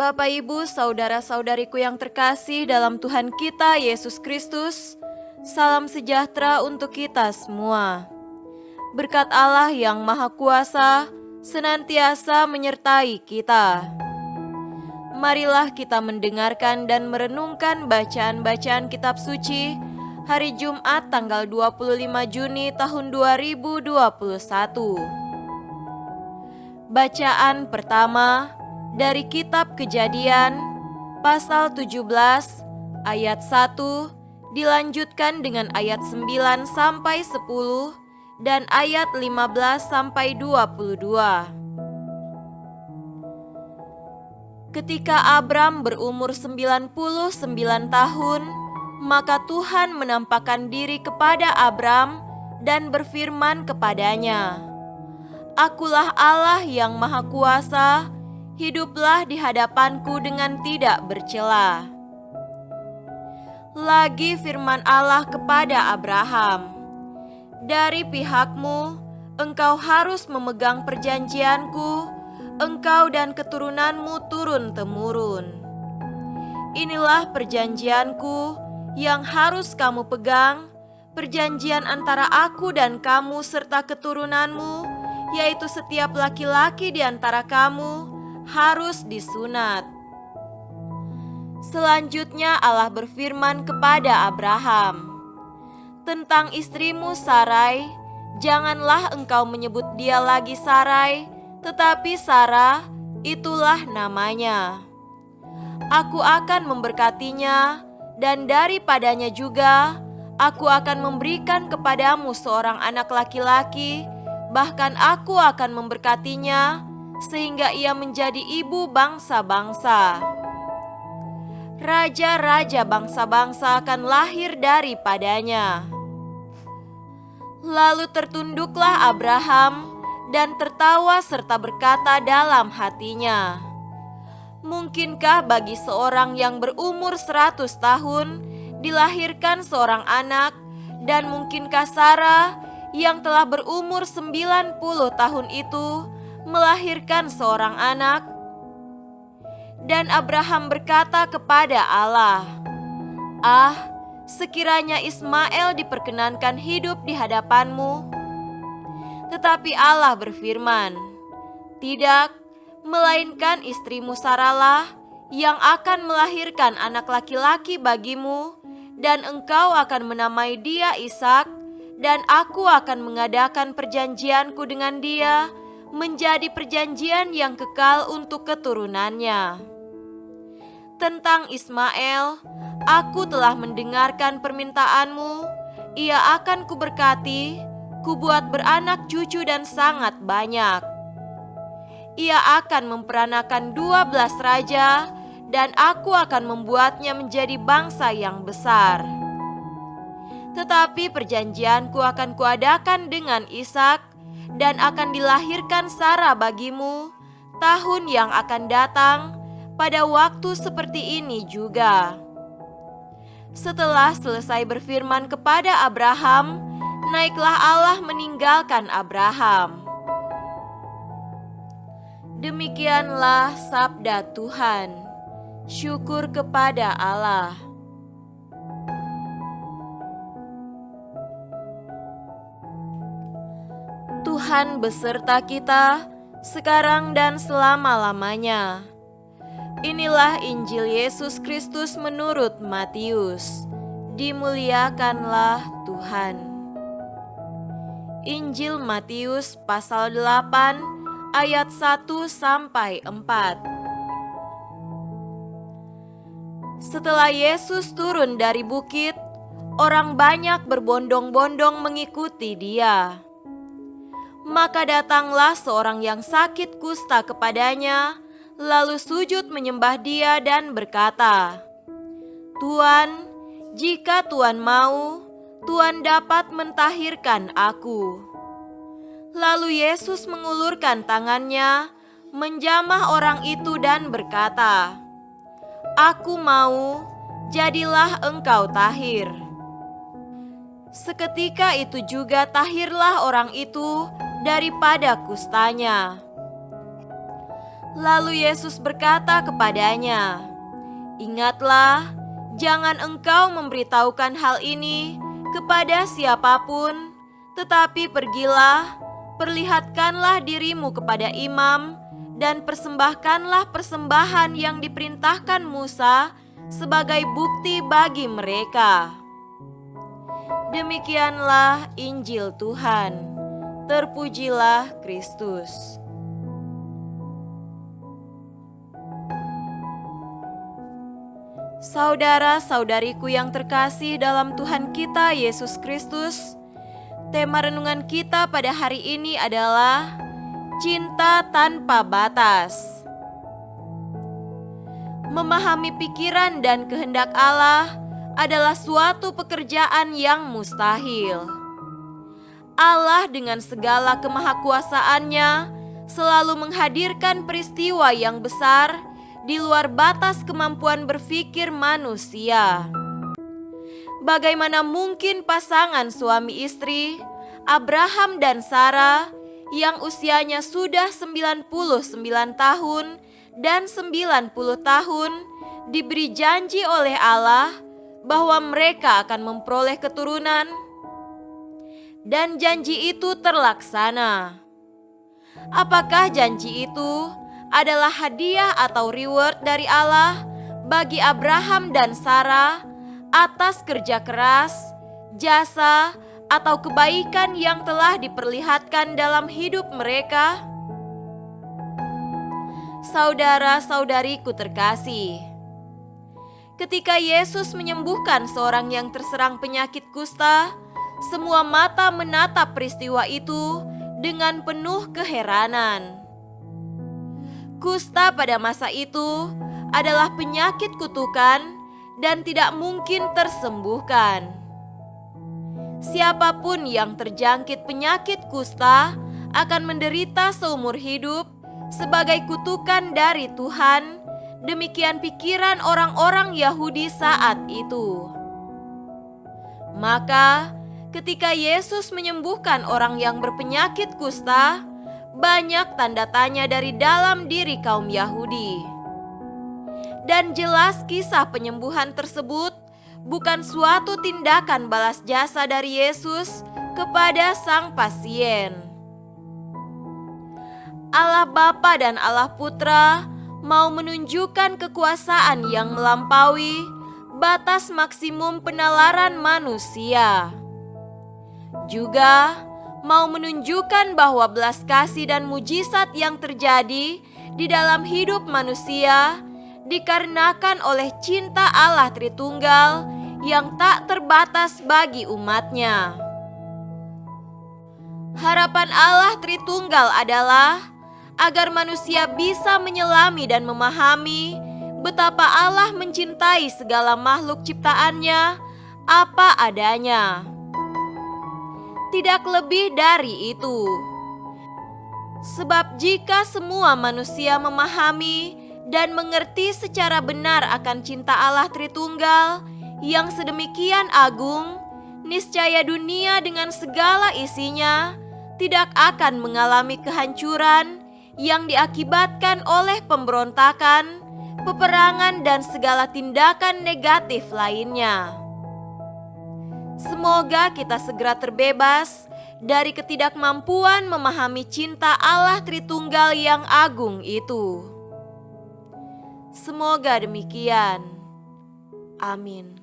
Bapak, Ibu, saudara-saudariku yang terkasih dalam Tuhan kita Yesus Kristus, salam sejahtera untuk kita semua. Berkat Allah yang Maha Kuasa senantiasa menyertai kita. Marilah kita mendengarkan dan merenungkan bacaan-bacaan kitab suci hari Jumat tanggal 25 Juni tahun 2021. Bacaan pertama dari kitab Kejadian pasal 17 ayat 1 dilanjutkan dengan ayat 9 sampai 10 dan ayat 15 sampai 22. Ketika Abram berumur 99 tahun, maka Tuhan menampakkan diri kepada Abram dan berfirman kepadanya, "Akulah Allah yang Maha Kuasa, hiduplah di hadapanku dengan tidak bercela." Lagi firman Allah kepada Abraham, "Dari pihakmu, engkau harus memegang perjanjianku, engkau dan keturunanmu turun-temurun. Inilah perjanjianku yang harus kamu pegang, perjanjian antara aku dan kamu serta keturunanmu, yaitu setiap laki-laki di antara kamu harus disunat." Selanjutnya Allah berfirman kepada Abraham, "Tentang istrimu Sarai, janganlah engkau menyebut dia lagi Sarai, tetapi Sarah, itulah namanya. Aku akan memberkatinya, dan daripadanya juga aku akan memberikan kepadamu seorang anak laki-laki, bahkan aku akan memberkatinya, sehingga ia menjadi ibu bangsa-bangsa. Raja-raja bangsa-bangsa akan lahir daripadanya." Lalu tertunduklah Abraham dan tertawa serta berkata dalam hatinya, "Mungkinkah bagi seorang yang berumur 100 tahun dilahirkan seorang anak, dan mungkinkah Sarah yang telah berumur 90 tahun itu melahirkan seorang anak?" Dan Abraham berkata kepada Allah, "Ah, sekiranya Ismail diperkenankan hidup di hadapanmu." Tetapi Allah berfirman, "Tidak, melainkan istrimu Sarahlah yang akan melahirkan anak laki-laki bagimu, dan engkau akan menamai dia Ishak, dan aku akan mengadakan perjanjianku dengan dia menjadi perjanjian yang kekal untuk keturunannya. Tentang Ismail, aku telah mendengarkan permintaanmu, ia akan kuberkati, kubuat beranak cucu dan sangat banyak. Ia akan memperanakan 12 raja, dan aku akan membuatnya menjadi bangsa yang besar. Tetapi perjanjianku akan kuadakan dengan Ishak, dan akan dilahirkan Sarah bagimu tahun yang akan datang pada waktu seperti ini juga." Setelah selesai berfirman kepada Abraham, naiklah Allah meninggalkan Abraham. Demikianlah sabda Tuhan. Syukur kepada Allah. Tuhan beserta kita sekarang dan selama-lamanya. Inilah Injil Yesus Kristus menurut Matius. Dimuliakanlah Tuhan. Injil Matius pasal 8 ayat 1 sampai 4. Setelah Yesus turun dari bukit, orang banyak berbondong-bondong mengikuti Dia. Maka datanglah seorang yang sakit kusta kepadanya, lalu sujud menyembah Dia dan berkata, "Tuan, jika Tuan mau, Tuan dapat mentahirkan aku." Lalu Yesus mengulurkan tangannya, menjamah orang itu dan berkata, "Aku mau, jadilah engkau tahir." Seketika itu juga tahirlah orang itu daripada kustanya. Lalu Yesus berkata kepadanya, "Ingatlah, jangan engkau memberitahukan hal ini kepada siapapun, tetapi pergilah, perlihatkanlah dirimu kepada imam, dan persembahkanlah persembahan yang diperintahkan Musa sebagai bukti bagi mereka." Demikianlah Injil Tuhan. Terpujilah Kristus. Saudara-saudariku yang terkasih dalam Tuhan kita Yesus Kristus, tema renungan kita pada hari ini adalah cinta tanpa batas. Memahami pikiran dan kehendak Allah adalah suatu pekerjaan yang mustahil. Allah dengan segala kemahakuasaannya selalu menghadirkan peristiwa yang besar di luar batas kemampuan berpikir manusia. Bagaimana mungkin pasangan suami istri, Abraham dan Sarah, yang usianya sudah 99 tahun dan 90 tahun, diberi janji oleh Allah bahwa mereka akan memperoleh keturunan, dan janji itu terlaksana. Apakah janji itu adalah hadiah atau reward dari Allah bagi Abraham dan Sarah atas kerja keras, jasa, atau kebaikan yang telah diperlihatkan dalam hidup mereka? Saudara-saudariku terkasih, ketika Yesus menyembuhkan seorang yang terserang penyakit kusta, semua mata menatap peristiwa itu dengan penuh keheranan. Kusta pada masa itu adalah penyakit kutukan dan tidak mungkin tersembuhkan. Siapapun yang terjangkit penyakit kusta akan menderita seumur hidup sebagai kutukan dari Tuhan. Demikian pikiran orang-orang Yahudi saat itu. Maka, ketika Yesus menyembuhkan orang yang berpenyakit kusta, banyak tanda tanya dari dalam diri kaum Yahudi. Dan jelas kisah penyembuhan tersebut bukan suatu tindakan balas jasa dari Yesus kepada sang pasien. Allah Bapa dan Allah Putra mau menunjukkan kekuasaan yang melampaui batas maksimum penalaran manusia. Juga mau menunjukkan bahwa belas kasih dan mujizat yang terjadi di dalam hidup manusia dikarenakan oleh cinta Allah Tritunggal yang tak terbatas bagi umatnya. Harapan Allah Tritunggal adalah agar manusia bisa menyelami dan memahami betapa Allah mencintai segala makhluk ciptaannya apa adanya. Tidak lebih dari itu. Sebab jika semua manusia memahami dan mengerti secara benar akan cinta Allah Tritunggal yang sedemikian agung, niscaya dunia dengan segala isinya tidak akan mengalami kehancuran yang diakibatkan oleh pemberontakan, peperangan, dan segala tindakan negatif lainnya. Semoga kita segera terbebas dari ketidakmampuan memahami cinta Allah Tritunggal yang agung itu. Semoga demikian. Amin.